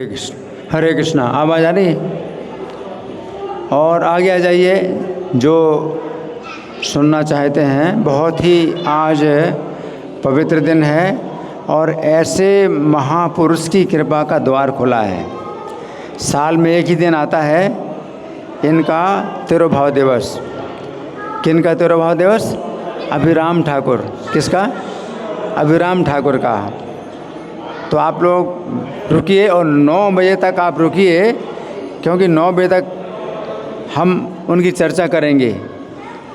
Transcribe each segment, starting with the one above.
हरे कृष्णा। आवाज़ आ रही है? और आगे आ जाइए जो सुनना चाहते हैं। बहुत ही आज पवित्र दिन है और ऐसे महापुरुष की कृपा का द्वार खुला है। साल में एक ही दिन आता है इनका तिरुभाव दिवस। किनका तिरुभाव दिवस? अभिराम ठाकुर। किसका? अभिराम ठाकुर का। तो आप लोग रुकिए और 9 बजे तक आप रुकिए, क्योंकि 9 बजे तक हम उनकी चर्चा करेंगे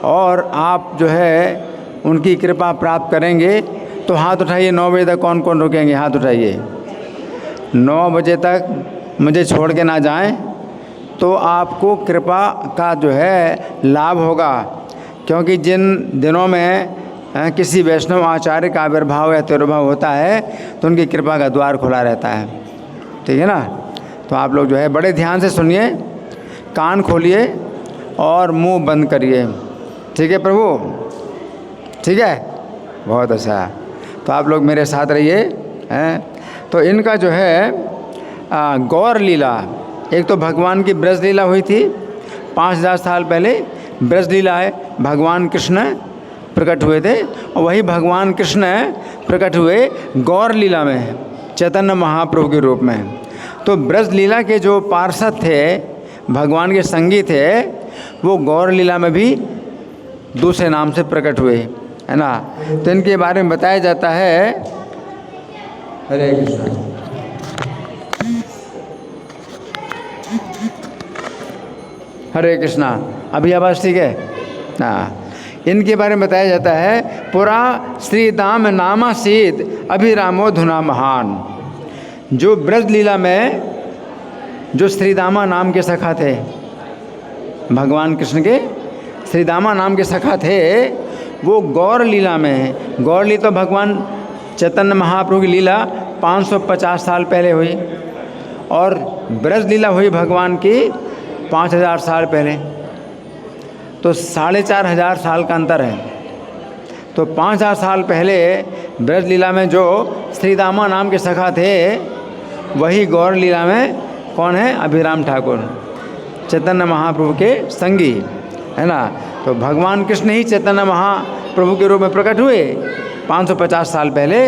और आप जो है उनकी कृपा प्राप्त करेंगे। तो हाथ उठाइए, 9 बजे तक कौन कौन रुकेंगे? हाथ उठाइए। 9 बजे तक मुझे छोड़ के ना जाएं, तो आपको कृपा का जो है लाभ होगा। क्योंकि जिन दिनों में किसी वैष्णव आचार्य का आविर्भाव या तिरुभाव होता है तो उनकी कृपा का द्वार खुला रहता है। ठीक है ना? तो आप लोग जो है बड़े ध्यान से सुनिए, कान खोलिए और मुंह बंद करिए। ठीक है प्रभु? ठीक है, बहुत अच्छा। तो आप लोग मेरे साथ रहिए हैं। तो इनका जो है गौर लीला, एक तो भगवान की ब्रज लीला हुई थी 5000 साल पहले। ब्रज लीला है, भगवान कृष्ण प्रकट हुए थे और वही भगवान कृष्ण प्रकट हुए गौर लीला में, चैतन्य महाप्रभु के रूप में। तो ब्रज लीला के जो पार्षद थे, भगवान के संगी थे, वो गौर लीला में भी दूसरे नाम से प्रकट हुए, है ना। तो इनके बारे में बताया जाता है। हरे कृष्ण। हरे कृष्णा। अभी आवाज़ ठीक है? हाँ। इनके बारे में बताया जाता है, पुरा श्री दाम नामासीत अभिरामो धुना महान। जो ब्रज लीला में जो श्रीदामा नाम के सखा थे, भगवान कृष्ण के श्रीदामा नाम के सखा थे, वो गौर लीला में, गौर लीला तो भगवान चैतन्य महाप्रभु की लीला 550 साल पहले हुई और ब्रज लीला हुई भगवान की 5000 साल पहले। तो 4500 साल का अंतर है। तो 5000 साल पहले ब्रज लीला में जो श्रीदामा नाम के सखा थे, वही गौर लीला में कौन है? अभिराम ठाकुर, चैतन्य महाप्रभु के संगी, है ना। तो भगवान कृष्ण ही चैतन्य महाप्रभु के रूप में प्रकट हुए 550 साल पहले।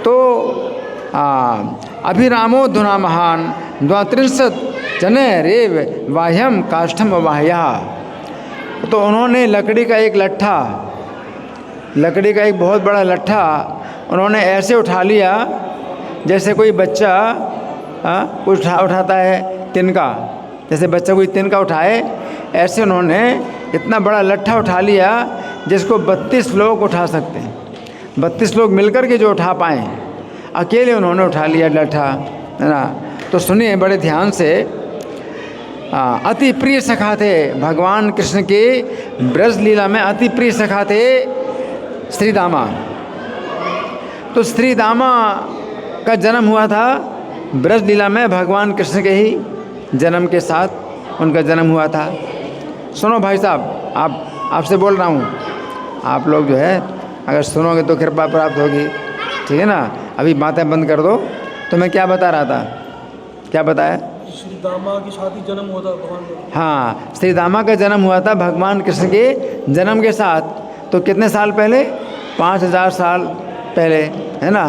तो अभिरामो धुना महान 32 जने रेव बाह्यम काष्ठम बाह्या। तो उन्होंने लकड़ी का एक लट्ठा, लकड़ी का एक बहुत बड़ा लट्ठा उन्होंने ऐसे उठा लिया जैसे कोई बच्चा उठाता है तिनका, जैसे बच्चा कोई तिनका उठाए, ऐसे उन्होंने इतना बड़ा लट्ठा उठा लिया जिसको 32 लोग उठा सकते हैं। 32 लोग मिलकर के जो उठा पाएँ, अकेले उन्होंने उठा लिया लट्ठा, है ना। तो सुनिए बड़े ध्यान से। अति प्रिय सखा थे भगवान कृष्ण के ब्रज लीला में, अति प्रिय सखा थे श्रीदामा। तो श्रीदामा का जन्म हुआ था ब्रज लीला में, भगवान कृष्ण के ही जन्म के साथ उनका जन्म हुआ था। सुनो भाई साहब, आपसे बोल रहा हूँ, आप लोग जो है अगर सुनोगे तो कृपा प्राप्त होगी। ठीक है ना? अभी बातें बंद कर दो। तो मैं क्या बता रहा था? क्या बताया? श्रीदामा की शादी जन्म हुआ था भगवान। हाँ, श्रीदामा का जन्म हुआ था भगवान कृष्ण के जन्म के साथ। तो कितने साल पहले? 5000 साल पहले, है ना।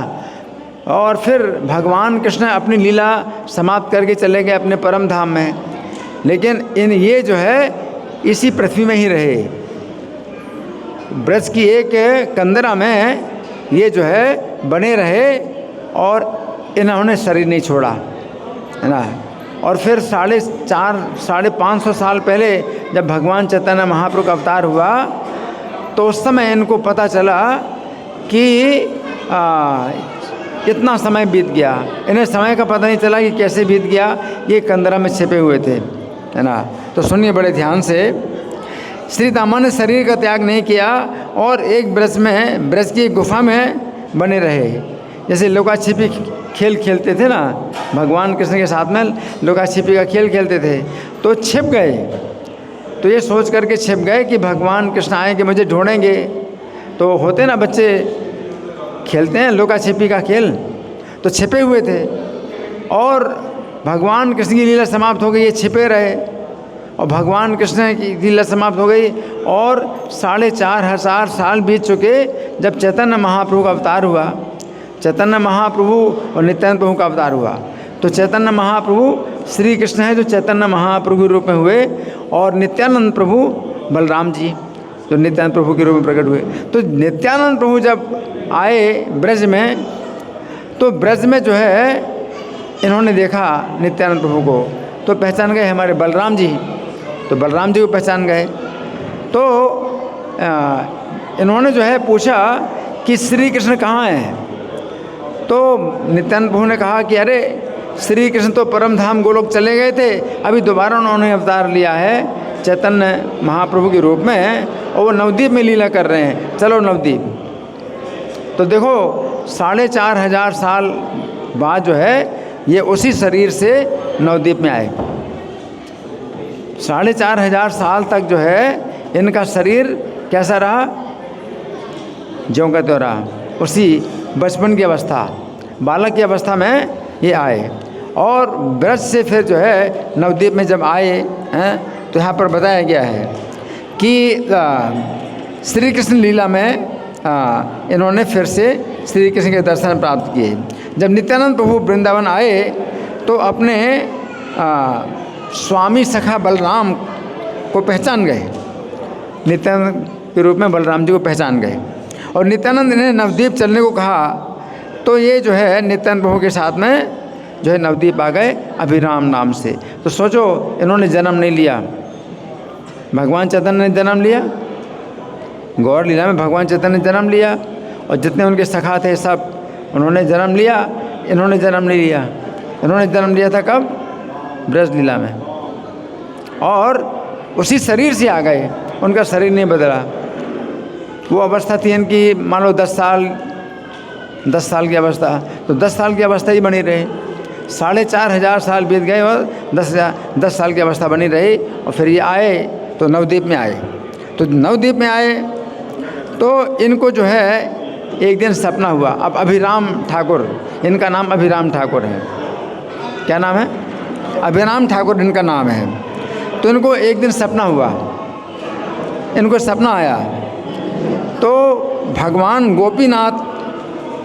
और फिर भगवान कृष्ण अपनी लीला समाप्त करके चले गए अपने परम धाम में, लेकिन ये जो है इसी पृथ्वी में ही रहे। ब्रज की एक कंदरा में ये जो है बने रहे और इन्होंने शरीर नहीं छोड़ा, है ना। और फिर 450-500 साल पहले जब भगवान चैतन्य महाप्रभु का अवतार हुआ, तो उस समय इनको पता चला कि इतना समय बीत गया। इन्हें समय का पता नहीं चला कि कैसे बीत गया, ये कंदरा में छिपे हुए थे, है ना। तो सुनिए बड़े ध्यान से। श्रीदामा ने शरीर का त्याग नहीं किया और एक ब्रज की गुफा में बने रहे। जैसे लुका छिपी खेल खेलते थे ना, भगवान कृष्ण के साथ में लुका छिपी का खेल खेलते थे, तो छिप गए। तो ये सोच करके छिप गए कि भगवान कृष्ण आएंगे, मुझे ढूंढेंगे। तो होते ना बच्चे खेलते हैं लुका छिपी का खेल, तो छिपे हुए थे और भगवान कृष्ण की लीला समाप्त हो गई, ये छिपे रहे और भगवान कृष्ण की लीला समाप्त हो गई और 4,500 साल बीत चुके जब चैतन्य महाप्रभु का अवतार हुआ। चैतन्य महाप्रभु और नित्यानंद प्रभु का अवतार हुआ। तो चैतन्य महाप्रभु श्री कृष्ण है जो चैतन्य महाप्रभु के रूप में हुए और नित्यानंद प्रभु बलराम जी जो नित्यानंद प्रभु के रूप में प्रकट हुए। तो नित्यानंद प्रभु जब आए ब्रज में, तो ब्रज में जो है इन्होंने देखा नित्यानंद प्रभु को, तो पहचान गए हमारे बलराम जी, तो बलराम जी को पहचान गए। तो इन्होंने जो है पूछा कि श्री कृष्ण कहाँ हैं। तो नित्यानंद प्रभु ने कहा कि अरे श्री कृष्ण तो परम धाम गोलोक चले गए थे, अभी दोबारा उन्होंने अवतार लिया है चैतन्य महाप्रभु के रूप में और वो नवद्वीप में लीला कर रहे हैं, चलो नवद्वीप। तो देखो 4,500 साल बाद जो है ये उसी शरीर से नवद्वीप में आए। 4,500 साल तक जो है इनका शरीर कैसा रहा, ज्यों का त्यों रहा, उसी बचपन की अवस्था, बालक की अवस्था में ये आए। और ब्रज से फिर जो है नवद्वीप में जब आए हैं तो यहाँ पर बताया गया है कि श्री कृष्ण लीला में इन्होंने फिर से श्री कृष्ण के दर्शन प्राप्त किए। जब नित्यानंद प्रभु वृंदावन आए तो अपने स्वामी सखा बलराम को पहचान गए, नित्यानंद के रूप में बलराम जी को पहचान गए और नित्यानंद ने नवद्वीप चलने को कहा। तो ये जो है नित्यानंद प्रभु के साथ में जो है नवद्वीप आ गए अभिराम नाम से। तो सोचो इन्होंने जन्म नहीं लिया, भगवान चैतन्य ने जन्म लिया, गौर लीला में भगवान चैतन्य ने जन्म लिया और जितने उनके सखा थे सब उन्होंने जन्म लिया, इन्होंने जन्म नहीं लिया। इन्होंने जन्म लिया था कब, ब्रज लीला में, और उसी शरीर से आ गए, उनका शरीर नहीं बदला। वो अवस्था थी इनकी मान लो 10 साल की अवस्था, तो 10 साल की अवस्था ही बनी रही। 4,500 साल बीत गए और 10 साल की अवस्था बनी रही और फिर ये आए तो नवद्वीप में आए। तो नवद्वीप में आए तो इनको जो है एक दिन सपना हुआ। अब अभिराम ठाकुर, इनका नाम अभिराम ठाकुर है। क्या नाम है, अभिराम ठाकुर इनका नाम है। तो इनको एक दिन सपना हुआ, इनको सपना आया तो भगवान गोपीनाथ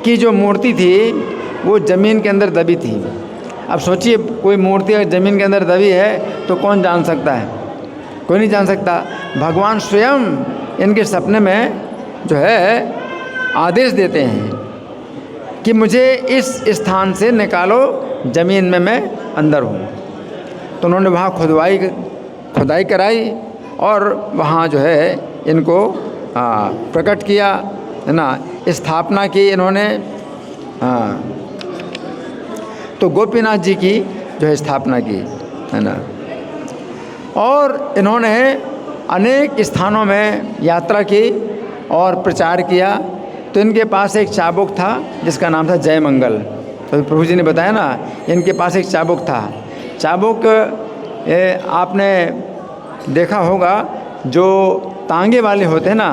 की जो मूर्ति थी वो ज़मीन के अंदर दबी थी। अब सोचिए कोई मूर्ति अगर ज़मीन के अंदर दबी है तो कौन जान सकता है, कोई नहीं जान सकता। भगवान स्वयं इनके सपने में जो है आदेश देते हैं कि मुझे इस स्थान से निकालो, ज़मीन में मैं अंदर हूँ। तो उन्होंने वहाँ खुदाई कराई और वहाँ जो है इनको प्रकट किया, है ना, स्थापना की इन्होंने। तो गोपीनाथ जी की जो है स्थापना की, है ना। और इन्होंने अनेक स्थानों में यात्रा की और प्रचार किया। तो इनके पास एक चाबुक था जिसका नाम था जय मंगल। तो प्रभु जी ने बताया ना, इनके पास एक चाबुक था। चाबुक आपने देखा होगा जो तांगे वाले होते हैं ना,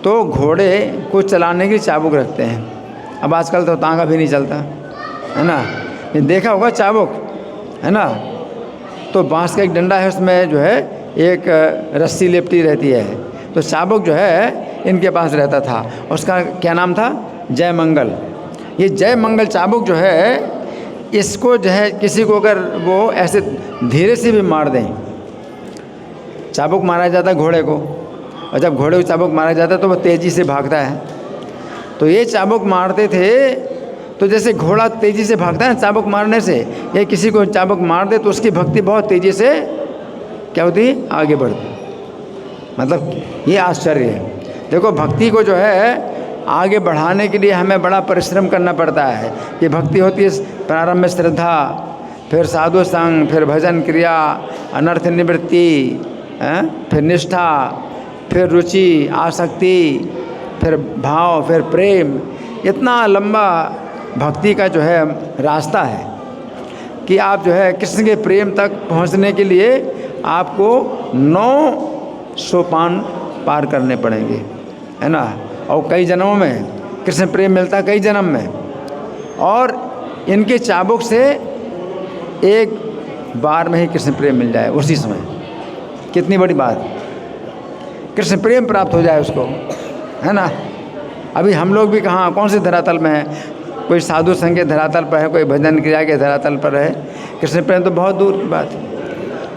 तो घोड़े को चलाने की चाबुक रखते हैं। अब आजकल तो तांगा भी नहीं चलता, है ना, ये देखा होगा चाबुक, है ना। तो बांस का एक डंडा है, उसमें जो है एक रस्सी लिपटी रहती है। तो चाबुक जो है इनके पास रहता था, उसका क्या नाम था, जय मंगल। ये जय मंगल चाबुक जो है, इसको जो है किसी को अगर वो ऐसे धीरे से भी मार दें, चाबुक मारा जाता है घोड़े को, और जब घोड़े को चाबुक मारा जाता है तो वो तेज़ी से भागता है। तो ये चाबुक मारते थे, तो जैसे घोड़ा तेज़ी से भागता है चाबुक मारने से, ये किसी को चाबुक मार दे तो उसकी भक्ति बहुत तेज़ी से क्या होती, आगे बढ़ती। मतलब ये आश्चर्य है। देखो भक्ति को जो है आगे बढ़ाने के लिए हमें बड़ा परिश्रम करना पड़ता है। ये भक्ति होती है प्रारंभ में श्रद्धा, फिर साधु संग, फिर भजन क्रिया, अनर्थ निवृत्ति, फिर निष्ठा, फिर रुचि, आसक्ति, फिर भाव, फिर प्रेम। इतना लंबा भक्ति का जो है रास्ता है कि आप जो है कृष्ण के प्रेम तक पहुंचने के लिए आपको 9 सोपान पार करने पड़ेंगे, है ना। और कई जन्मों में कृष्ण प्रेम मिलता है, कई जन्म में। और इनके चाबुक से एक बार में ही कृष्ण प्रेम मिल जाए उसी समय, कितनी बड़ी बात, कृष्ण प्रेम प्राप्त हो जाए उसको, है ना। अभी हम लोग भी कहाँ, कौन से धरातल में है, कोई साधु संघ के धरातल पर है, कोई भजन क्रिया के धरातल पर है। कृष्ण प्रेम तो बहुत दूर की बात है।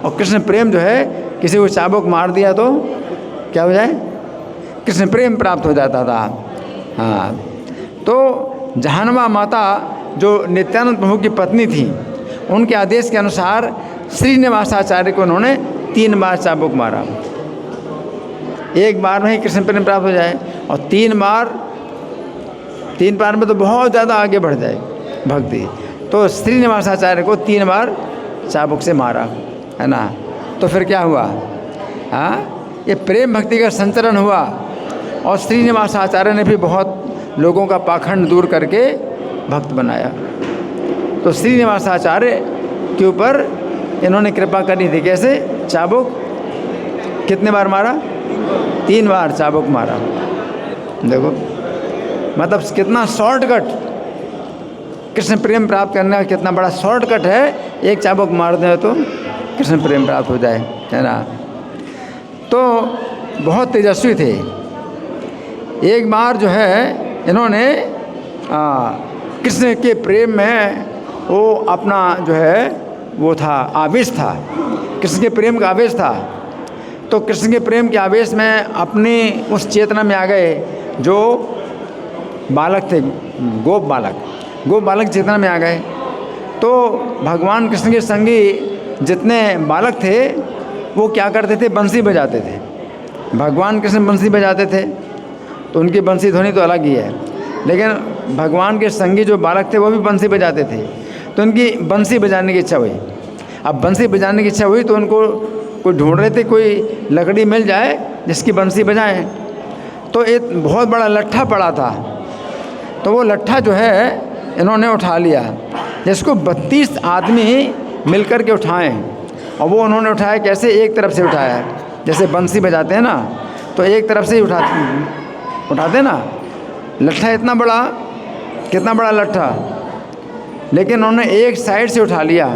और कृष्ण प्रेम जो है, किसी को चाबुक मार दिया तो क्या हो जाए, कृष्ण प्रेम प्राप्त हो जाता था। हाँ, तो जहानवा माता जो नित्यानंद प्रभु की पत्नी थी, उनके आदेश के अनुसार श्रीनिवासाचार्य को उन्होंने 3 बार चाबुक मारा। एक बार में ही कृष्ण प्रेम प्राप्त हो जाए, और 3 बार में तो बहुत ज़्यादा आगे बढ़ जाए भक्ति। तो श्रीनिवासाचार्य को 3 बार चाबुक से मारा, है ना। तो फिर क्या हुआ, हाँ, ये प्रेम भक्ति का संचरण हुआ। और श्रीनिवासाचार्य ने भी बहुत लोगों का पाखंड दूर करके भक्त बनाया। तो श्रीनिवासाचार्य के ऊपर इन्होंने कृपा करी थी। कैसे, चाबुक कितने बार मारा, 3 बार चाबुक मारा। देखो मतलब कितना शॉर्टकट, कृष्ण प्रेम प्राप्त करने का कितना बड़ा शॉर्टकट है। एक चाबुक मार दें तो कृष्ण प्रेम प्राप्त हो जाए, है ना। तो बहुत तेजस्वी थे। एक बार जो है इन्होंने कृष्ण के प्रेम में वो अपना जो है वो था, आवेश था, कृष्ण के प्रेम का आवेश था। तो कृष्ण के प्रेम के आवेश में अपनी उस चेतना में आ गए जो बालक थे, गोप बालक चेतना में आ गए। तो भगवान कृष्ण के संगी जितने बालक थे वो क्या करते थे, बंसी बजाते थे। भगवान कृष्ण बंसी बजाते थे तो उनकी बंसी ध्वनि तो अलग ही है, लेकिन भगवान के संगी जो बालक थे वो भी बंसी बजाते थे। तो उनकी बंसी बजाने की इच्छा हुई। अब बंसी बजाने की इच्छा हुई तो उनको कोई ढूंढ रहे थे, कोई लकड़ी मिल जाए जिसकी बंसी बजाएं। तो एक बहुत बड़ा लट्ठा पड़ा था, तो वो लट्ठा जो है इन्होंने उठा लिया, जिसको 32 आदमी मिलकर के उठाएं। और वो उन्होंने उठाया कैसे, एक तरफ से उठाया, जैसे बंसी बजाते हैं ना, तो एक तरफ से ही उठाते ना। लट्ठा इतना बड़ा, कितना बड़ा लट्ठा, लेकिन उन्होंने एक साइड से उठा लिया।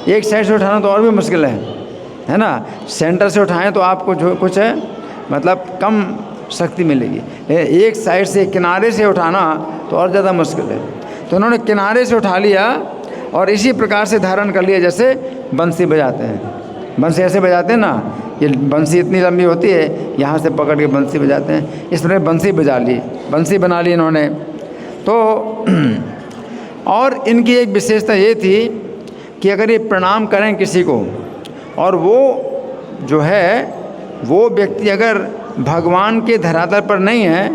एक साइड से उठाना तो और भी मुश्किल है ना। सेंटर से उठाएं तो आपको जो कुछ है मतलब कम शक्ति मिलेगी, लेकिन एक साइड से, किनारे से उठाना तो और ज़्यादा मुश्किल है। तो उन्होंने किनारे से उठा लिया और इसी प्रकार से धारण कर लिया जैसे बंसी बजाते हैं। बंसी ऐसे बजाते हैं ना, ये बंसी इतनी लंबी होती है, यहाँ से पकड़ के बंसी बजाते हैं। इस तरह बंसी बजा ली, बंसी बना ली इन्होंने। तो और इनकी एक विशेषता ये थी कि अगर ये प्रणाम करें किसी को, और वो जो है वो व्यक्ति अगर भगवान के धरातल पर नहीं है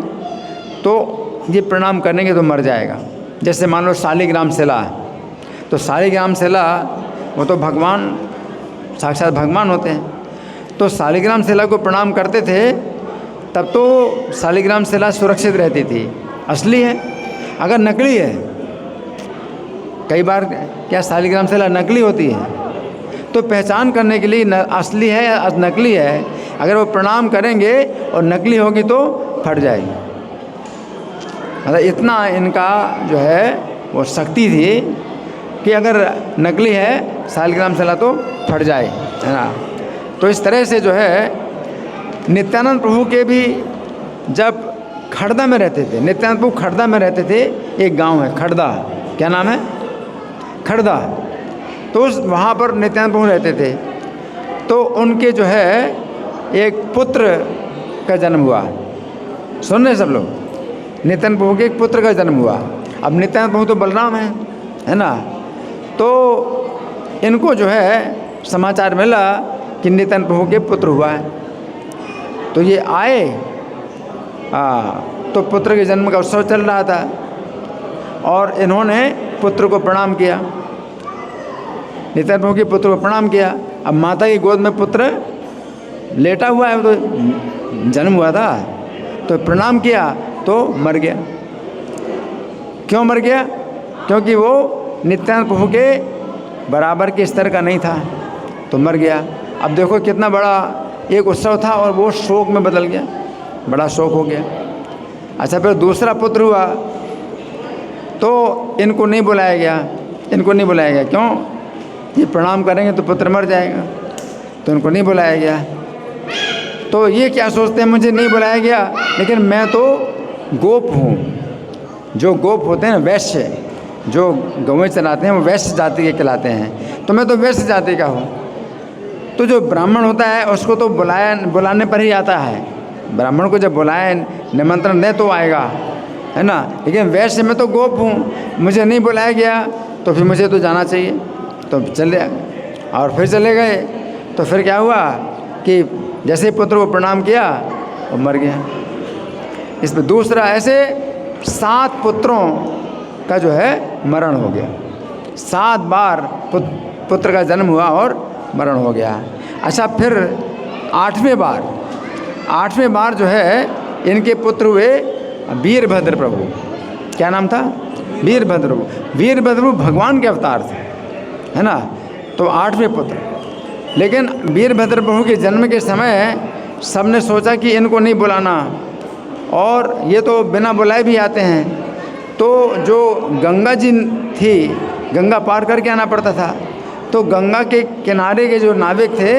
तो ये प्रणाम करेंगे तो मर जाएगा। जैसे मान लो शालिग्राम शिला, तो शालिग्राम शिला वो तो भगवान, साक्षात भगवान होते हैं। तो शालिग्राम शिला को प्रणाम करते थे तब तो शालिग्राम शिला सुरक्षित रहती थी, असली है। अगर नकली है, कई बार क्या शालिग्राम शिला नकली होती है, तो पहचान करने के लिए असली है या नकली है, अगर वो प्रणाम करेंगे और नकली होगी तो फट जाएगी। मतलब इतना इनका जो है वो शक्ति थी कि अगर नकली है शालिग्राम शिला तो फट जाए, है ना। तो इस तरह से जो है नित्यानंद प्रभु के भी जब खड़दा में रहते थे, नित्यानंद प्रभु खड़दा में रहते थे। एक गांव है खड़दा, क्या नाम है, खड़दा। तो उस वहाँ पर नित्यानंद प्रभु रहते थे। तो उनके जो है एक पुत्र का जन्म हुआ। सुन रहे सब लोग, नित्यानंद प्रभु के एक पुत्र का जन्म हुआ। अब नित्यानंद प्रभु तो बलराम है ना। तो इनको जो है समाचार मिला कि नित्यानंद प्रभु के पुत्र हुआ है। तो ये आए, तो पुत्र के जन्म का उत्सव चल रहा था और इन्होंने पुत्र को प्रणाम किया, नित्यानंद प्रभु के पुत्र को प्रणाम किया। अब माता की गोद में पुत्र लेटा हुआ है, तो जन्म हुआ था, तो प्रणाम किया तो मर गया। क्यों मर गया? क्योंकि वो नित्यानंद प्रभु के बराबर के स्तर का नहीं था, तो मर गया। अब देखो कितना बड़ा एक उत्सव था और वो शोक में बदल गया, बड़ा शोक हो गया। अच्छा, फिर दूसरा पुत्र हुआ तो इनको नहीं बुलाया गया, क्यों? ये प्रणाम करेंगे तो पुत्र मर जाएगा, तो उनको नहीं बुलाया गया। तो ये क्या सोचते हैं, मुझे नहीं बुलाया गया, लेकिन मैं तो गोप हूँ। जो गोप होते हैं ना, वैश्य, जो गौएं चलाते हैं, वो वैश्य जाति के कहलाते हैं, तो मैं तो वैश्य जाति का हूँ। तो जो ब्राह्मण होता है उसको तो बुलाने पर ही आता है, ब्राह्मण को जब बुलाए, निमंत्रण दे तो आएगा, है ना। लेकिन वैश्य में तो गोप हूँ, मुझे नहीं बुलाया गया, तो फिर मुझे तो जाना चाहिए। तो चले, और फिर चले गए। तो फिर क्या हुआ कि जैसे पुत्र को प्रणाम किया और मर गया। इस पर दूसरा, ऐसे 7 पुत्रों का जो है मरण हो गया। 7 बार पुत्र का जन्म हुआ और मरण हो गया। अच्छा, फिर 8वें बार जो है इनके पुत्र हुए वीरभद्र प्रभु। क्या नाम था? वीरभद्र प्रभु। वीरभद्र प्रभु भगवान के अवतार थे, है ना। तो 8वें पुत्र। लेकिन वीरभद्र प्रभु के जन्म के समय सबने सोचा कि इनको नहीं बुलाना, और ये तो बिना बुलाए भी आते हैं। तो जो गंगा जी थी, गंगा पार करके आना पड़ता था, तो गंगा के किनारे के जो नाविक थे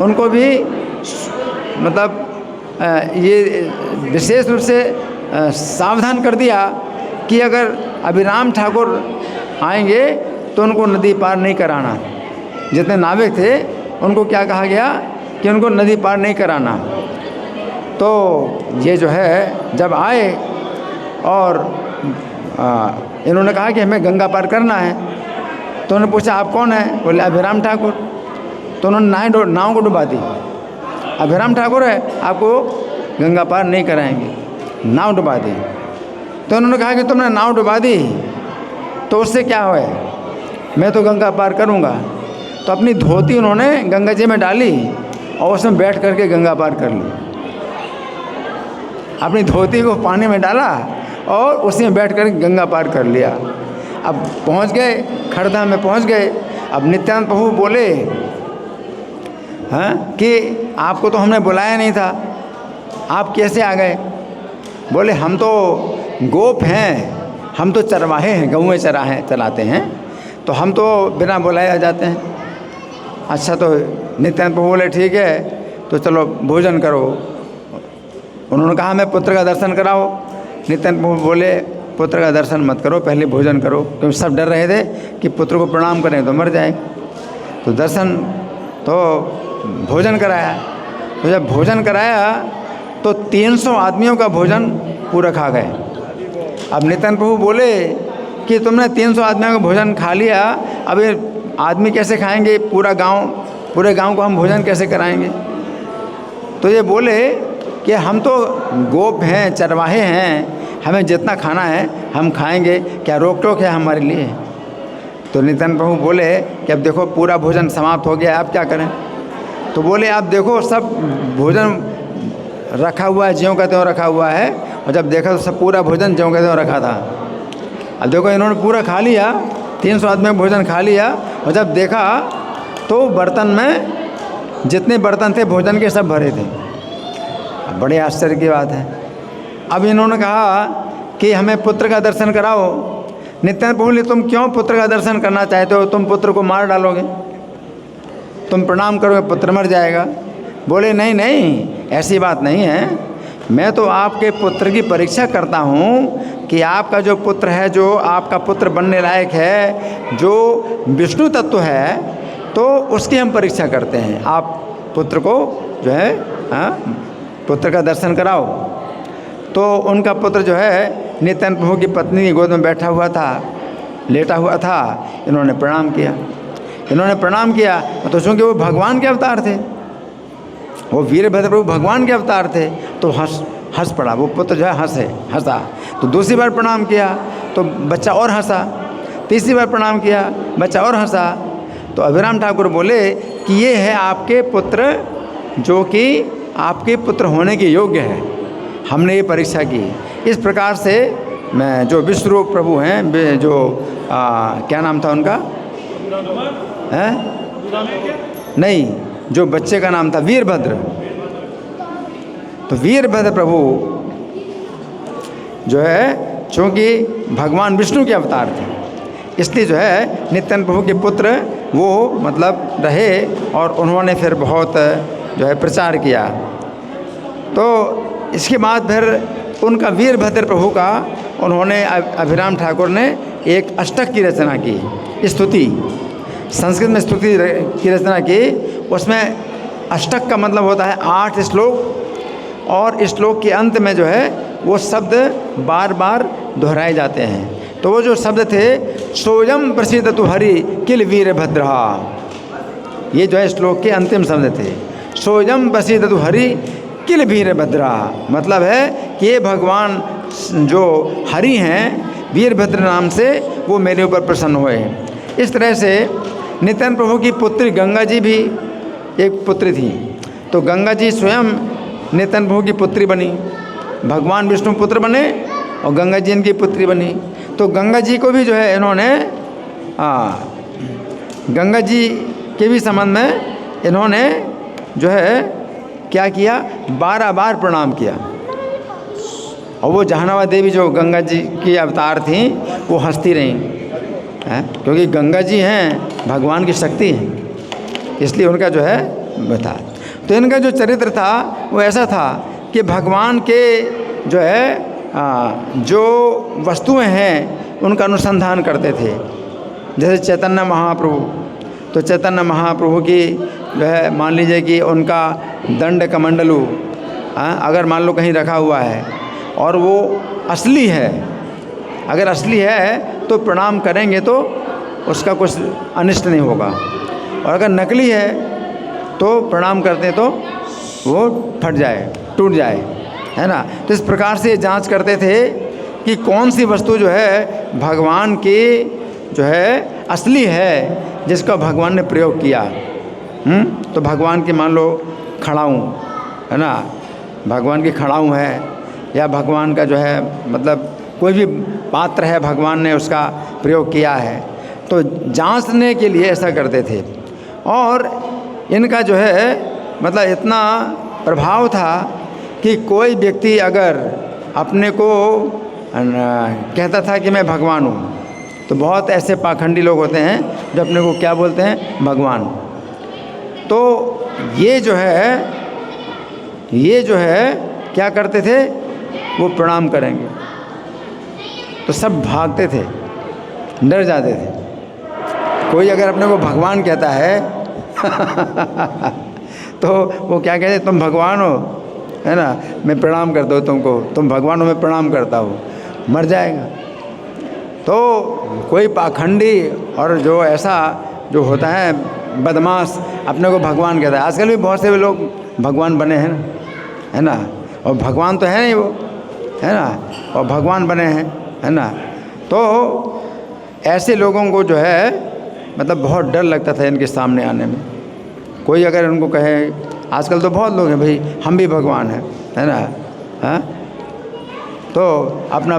उनको भी मतलब ये विशेष रूप से सावधान कर दिया कि अगर अभिराम ठाकुर आएंगे तो उनको नदी पार नहीं कराना। जितने नाविक थे उनको क्या कहा गया कि उनको नदी पार नहीं कराना। तो ये जो है जब आए और इन्होंने कहा कि हमें गंगा पार करना है, तो उन्होंने पूछा आप कौन है? बोले अभिराम ठाकुर। तो उन्होंने नाव को डुबा दी। अभिराम ठाकुर है, आपको गंगा पार नहीं कराएंगे, नाव डुबा दी। तो उन्होंने कहा कि तुमने नाव डुबा दी तो उससे क्या होए, मैं तो गंगा पार करूँगा। तो अपनी धोती उन्होंने गंगा जी में डाली और उसमें बैठ करके गंगा पार कर ली। अपनी धोती को पानी में डाला और उसी में बैठ कर गंगा पार कर लिया। अब पहुंच गए, खड़दा में पहुंच गए। अब नित्यानंद प्रभु बोले कि आपको तो हमने बुलाया नहीं था, आप कैसे आ गए? बोले हम तो गोप हैं, हम तो चरवाहे हैं, गौएं चलाते हैं, तो हम तो बिना बुलाए आ जाते हैं। अच्छा, तो नित्यानंद प्रभु बोले ठीक है, तो चलो भोजन करो। उन्होंने कहा हमें पुत्र का दर्शन कराओ। नित्यानंद प्रभु बोले पुत्र का दर्शन मत करो, पहले भोजन करो, क्योंकि सब डर रहे थे कि पुत्र को प्रणाम करें तो मर जाए। तो भोजन कराया। तो जब भोजन कराया तो 300 आदमियों का भोजन पूरा खा गए। अब नित्यानंद प्रभु बोले कि तुमने 300 आदमियों का भोजन खा लिया, अब ये आदमी कैसे खाएंगे? पूरे गांव को हम भोजन कैसे कराएंगे? तो ये बोले कि हम तो गोप हैं, चरवाहे हैं, हमें जितना खाना है हम खाएंगे, क्या रोक टोक है हमारे लिए? तो नित्यानंद प्रभु बोले कि अब देखो पूरा भोजन समाप्त हो गया, आप क्या करें? तो बोले आप देखो सब भोजन रखा हुआ है, ज्यों का त्यों रखा हुआ है, और जब देखा तो सब पूरा भोजन ज्यों का त्यों रखा था। अब देखो इन्होंने पूरा खा लिया, 300 आदमी भोजन खा लिया, और जब देखा तो बर्तन में जितने बर्तन थे भोजन के सब भरे थे। अब बड़े आश्चर्य की बात है। अब इन्होंने कहा कि हमें पुत्र का दर्शन कराओ। नित्यानंद प्रभु बोले तुम क्यों पुत्र का दर्शन करना चाहते हो? तुम पुत्र को मार डालोगे, तुम प्रणाम करोगे पुत्र मर जाएगा। बोले नहीं नहीं, ऐसी बात नहीं है, मैं तो आपके पुत्र की परीक्षा करता हूँ कि आपका जो पुत्र है, जो आपका पुत्र बनने लायक है, जो विष्णु तत्व है, तो उसकी हम परीक्षा करते हैं। आप पुत्र को जो है पुत्र का दर्शन कराओ। तो उनका पुत्र जो है नित्यानंद प्रभु की पत्नी की गोद में बैठा हुआ था, लेटा हुआ था। इन्होंने प्रणाम किया। तो चूँकि वो भगवान के अवतार थे, वो वीरभद्र प्रभु भगवान के अवतार थे, तो हंस पड़ा वो पुत्र जो है, हंसा। तो दूसरी बार प्रणाम किया तो बच्चा और हंसा, तीसरी बार प्रणाम किया, बच्चा और हंसा। तो अभिराम ठाकुर बोले कि ये है आपके पुत्र, जो कि आपके पुत्र होने के योग्य है, हमने ये परीक्षा की। इस प्रकार से मैं जो विश्वरूप प्रभु हैं, जो क्या नाम था उनका? नहीं, जो बच्चे का नाम था वीरभद्र। तो वीरभद्र प्रभु जो है, चूँकि भगवान विष्णु के अवतार थे, इसलिए जो है नित्यानंद प्रभु के पुत्र वो मतलब रहे और उन्होंने फिर बहुत जो है प्रचार किया। तो इसके बाद फिर उनका वीरभद्र प्रभु का उन्होंने अभिराम ठाकुर ने एक अष्टक की रचना की, स्तुति, संस्कृत में स्तुति की रचना की। उसमें अष्टक का मतलब होता है 8 श्लोक, और श्लोक के अंत में जो है वो शब्द बार बार दोहराए जाते हैं। तो वो जो शब्द थे, सोयम प्रसिद्ध तु हरि किल वीरभद्रा, ये जो है श्लोक के अंतिम शब्द थे। सोयम प्रसिद्ध तु हरि किल वीरभद्रा, मतलब है कि ये भगवान जो हरि हैं वीरभद्र नाम से, वो मेरे ऊपर प्रसन्न हुए। इस तरह से नित्यानंद प्रभु की पुत्री गंगा जी भी एक पुत्री थी। तो गंगा जी स्वयं नित्यानंद प्रभु की पुत्री बनी, भगवान विष्णु पुत्र बने और गंगा जी इनकी पुत्री बनी। तो गंगा जी को भी जो है इन्होंने गंगा जी के भी संबंध में इन्होंने जो है क्या किया, 12 बार प्रणाम किया। और वो जहानाबाद देवी जो गंगा जी की अवतार थी, वो हंसती रहीं हैं, क्योंकि गंगा जी हैं भगवान की शक्ति हैं, इसलिए उनका जो है बता। तो इनका जो चरित्र था वो ऐसा था कि भगवान के जो है जो वस्तुएं हैं उनका अनुसंधान करते थे। जैसे चैतन्य महाप्रभु, तो चैतन्य महाप्रभु की जो है मान लीजिए कि उनका दंड कमंडलू अगर मान लो कहीं रखा हुआ है और वो असली है, अगर असली है तो प्रणाम करेंगे तो उसका कुछ अनिष्ट नहीं होगा, और अगर नकली है तो प्रणाम करते तो वो फट जाए, टूट जाए, है ना। तो इस प्रकार से जांच करते थे कि कौन सी वस्तु जो है भगवान की जो है असली है, जिसका भगवान ने प्रयोग किया। तो भगवान की मान लो खड़ाऊँ, है ना, भगवान की खड़ाऊँ है, या भगवान का जो है मतलब कोई भी पात्र है भगवान ने उसका प्रयोग किया है, तो जांचने के लिए ऐसा करते थे। और इनका जो है मतलब इतना प्रभाव था कि कोई व्यक्ति अगर अपने को कहता था कि मैं भगवान हूँ, तो बहुत ऐसे पाखंडी लोग होते हैं जो अपने को क्या बोलते हैं, भगवान। तो ये जो है क्या करते थे, वो प्रणाम करेंगे तो सब भागते थे, डर जाते थे। कोई अगर अपने को भगवान कहता है तो वो क्या कहते, तुम भगवान हो, है ना, मैं प्रणाम करता हूँ तुमको, तुम भगवान हो मैं प्रणाम करता हूँ, मर जाएगा। तो कोई पाखंडी और जो ऐसा जो होता है बदमाश अपने को भगवान कहता है। आजकल भी बहुत से लोग भगवान बने हैं ना, है ना, और भगवान तो है नहीं वो, है ना, और भगवान बने हैं, है ना। तो ऐसे लोगों को जो है मतलब बहुत डर लगता था इनके सामने आने में। कोई अगर उनको कहे, आजकल तो बहुत लोग हैं भाई हम भी भगवान हैं, है ना, हाँ, तो अपना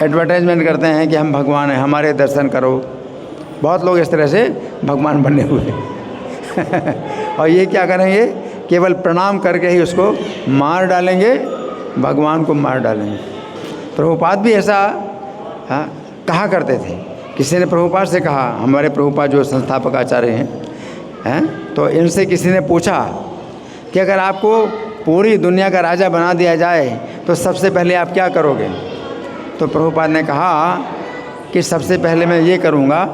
एडवर्टाइजमेंट करते हैं कि हम भगवान हैं, हमारे दर्शन करो। बहुत लोग इस तरह से भगवान बने हुए और ये क्या करेंगे, केवल प्रणाम करके ही उसको मार डालेंगे, भगवान को मार डालेंगे। प्रभुपाद भी ऐसा कहा करते थे। किसी ने प्रभुपाद से कहा, हमारे प्रभुपाद जो संस्थापक आचार्य हैं, तो इनसे किसी ने पूछा कि अगर आपको पूरी दुनिया का राजा बना दिया जाए तो सबसे पहले आप क्या करोगे। तो प्रभुपाद ने कहा कि सबसे पहले मैं ये करूँगा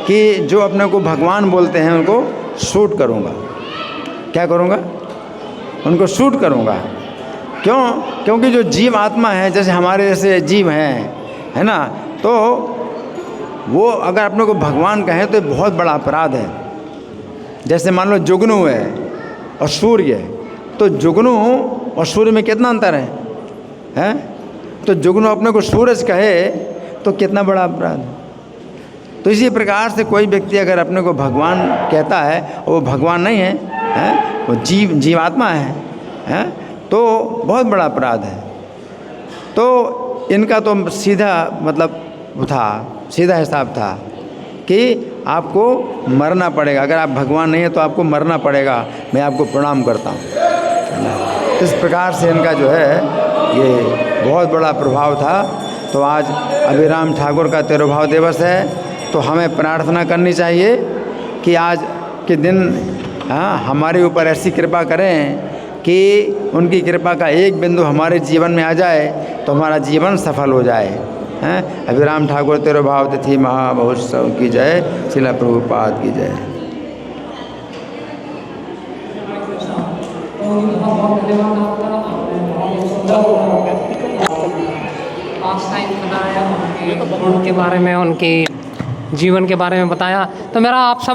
कि जो अपने को भगवान बोलते हैं उनको शूट करूँगा। क्या करूँगा, उनको शूट करूँगा। क्यों, क्योंकि जो जीव आत्मा है, जैसे हमारे जैसे जीव हैं, है ना, तो वो अगर अपने को भगवान कहें तो बहुत बड़ा अपराध है। जैसे मान लो जुगनू है और सूर्य है, तो जुगनू और सूर्य में कितना अंतर है? तो जुगनू अपने को सूरज कहे तो कितना बड़ा अपराध है। तो इसी प्रकार से कोई व्यक्ति अगर अपने को भगवान कहता है और वो भगवान नहीं है, वो जीवात्मा है, तो बहुत बड़ा अपराध है। तो इनका तो सीधा मतलब था, सीधा हिसाब था कि आपको मरना पड़ेगा। अगर आप भगवान नहीं है तो आपको मरना पड़ेगा, मैं आपको प्रणाम करता हूँ। इस प्रकार से इनका जो है ये बहुत बड़ा प्रभाव था। तो आज अभिराम ठाकुर का तिरुभाव दिवस है। तो हमें प्रार्थना करनी चाहिए कि आज के दिन हमारे ऊपर ऐसी कृपा करें कि उनकी कृपा का एक बिंदु हमारे जीवन में आ जाए तो हमारा जीवन सफल हो जाए। अभिराम ठाकुर तेरो भाव तिथि महामहोत्सव की जय। श्रील प्रभुपाद की जय। उनके बारे में, उनके जीवन के बारे में बताया। तो मेरा आप सब